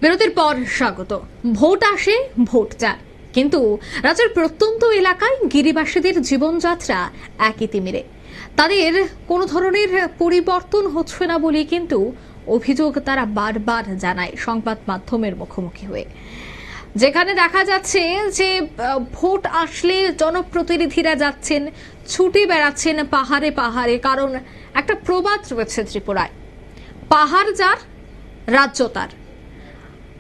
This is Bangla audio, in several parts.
বিরতির পর স্বাগত। ভোট আসে, ভোট যায়, কিন্তু রাজ্যের প্রত্যন্ত এলাকায় গিরিবাসীদের জীবনযাত্রা একই তিমিরে। তাদের কোনো ধরনের পরিবর্তন হচ্ছে না বলে কিন্তু অভিযোগ তারা বারবার জানায় সংবাদ মাধ্যমের মুখোমুখি হয়ে। যেখানে দেখা যাচ্ছে যে ভোট আসলে জনপ্রতিনিধিরা যাচ্ছেন, ছুটে বেড়াচ্ছেন পাহাড়ে পাহাড়ে, কারণ একটা প্রবাদ রয়েছে ত্রিপুরায়, পাহাড় যার রাজ্য তার।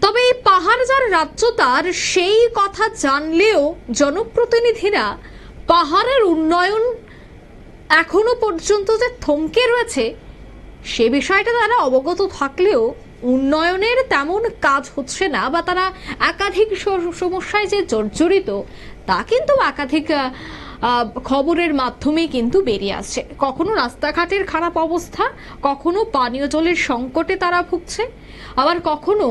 তবে এই পাহাড় যার রাজ্য তার সেই কথা জানলেও জনপ্রতিনিধিরা পাহাড়ের উন্নয়ন এখনো পর্যন্ত যে থমকে রয়েছে সে বিষয়টা তারা অবগত থাকলেও উন্নয়নের তেমন কাজ হচ্ছে না, বা তারা একাধিক সমস্যায় যে জর্জরিত তা কিন্তু একাধিক খবরের মাধ্যমে কিন্তু বেরিয়ে আসছে। কখনো রাস্তাঘাটের খারাপ অবস্থা, কখনো পানীয় জলের সংকটে তারা ভুগছে, আবার কখনো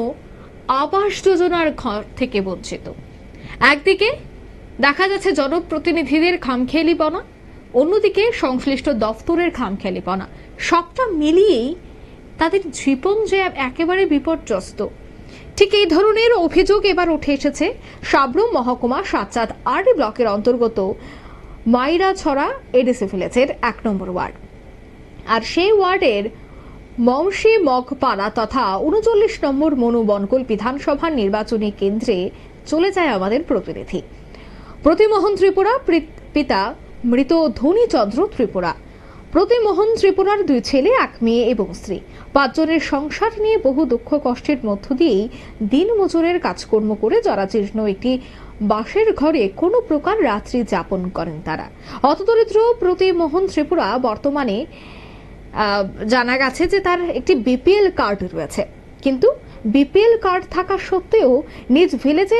আবাস যোজনার ঘর থেকে বঞ্চিত। একদিকে দেখা যাচ্ছে জনপ্রতিনিধিদের খামখেয়ালিপনা, অন্যদিকে সংশ্লিষ্ট দফতরের খামখেয়ালিপনা, সবটা মিলিয়েই তাদের জীবন যে একেবারে বিপর্যস্ত। ঠিক এই ধরনের অভিযোগ এবার উঠে এসেছে সাবরুম মহকুমা সাতচাঁদ আরডি ব্লকের অন্তর্গত মাইরাছড়া এডিসি ভিলেজের 1 নম্বর ওয়ার্ড। আর সেই ওয়ার্ডের মমসি মগপাড়া তথা 39 নম্বর মনু বনকুল বিধানসভার নির্বাচনী কেন্দ্রে চলে যায় আমাদের প্রতিনিধি। প্রতিমোহন ত্রিপুরা পিতা মৃত ধনীচন্দ্র ত্রিপুরা। প্রতিমোহন ত্রিপুরার 2 ছেলে, 1 মেয়ে এবং স্ত্রী। 5 জনের সংসার নিয়ে বহু দুঃখ কষ্টের মধ্য দিয়েই দিন মজুরের কাজকর্ম করে জরাজীর্ণ একটি বাসের ঘরে কোনো প্রকার রাত্রি যাপন করেন তারা। হতদরিদ্র প্রতিমোহন ত্রিপুরা বর্তমানে জানা গেছে যে তার একটি বিপিএল কার্ড রয়েছে, কিন্তু বিপিএল কার্ড থাকা সত্ত্বেও নিজ ভিলেজ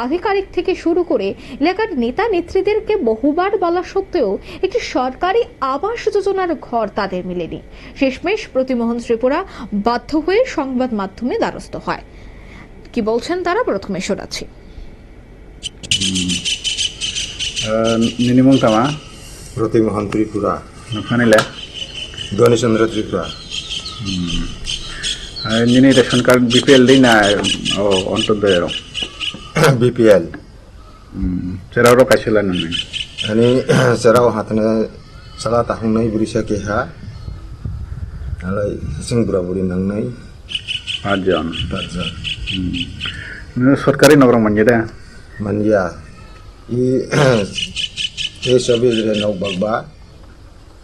আধিকারিক থেকে শুরু করে এলাকার নেতা নেত্রীদেরকে বহুবার বলা সত্ত্বেও একটি সরকারি আবাস যোজনার ঘর তাদের মেলেনি। শেষমেশ প্রতিমোহন ত্রিপুরা বাধ্য হয়ে সংবাদ মাধ্যমে দ্বারস্থ হয়। কি বলছেন তারা, প্রথমে শোনাচ্ছি। প্রতিমোহন Tripura, ধনীচন্দ্র Tripura. ini ration card BPL din na অন্তর্দয় BPL সেরাও পাইছিলেন না ani serau hatne sala tahung nai burisa keha alai sing buraburi nang nai পাঁচজন parja সরকারি নগর মঞ্জেদা manja e sabi re nau bagba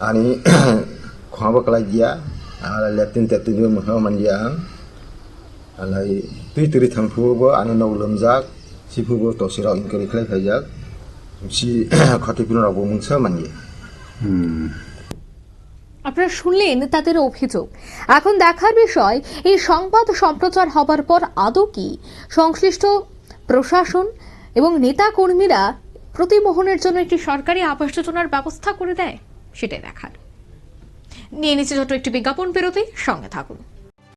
ani khwaba kala dia ala leptin te tuju mo manjiang alai tui thangphu bo ani nau lamjak sifu bo tosira inkari khlai khajak si khatipuno rabo mungsa manje। আপনারা শুনলেন তাদের অভিযোগ। এখন দেখার বিষয়, এই সংবাদ সম্প্রচার হবার পর আদৌ কি সংশ্লিষ্ট প্রশাসন এবং নেতা কর্মীরা প্রতিমোহনের জন্য একটি সরকারি আবাস যোজনার ব্যবস্থা করে দেয়, সেটাই দেখার। নিয়ে নিচে ছোট একটি বিজ্ঞাপন বিরতি, সঙ্গে থাকুন।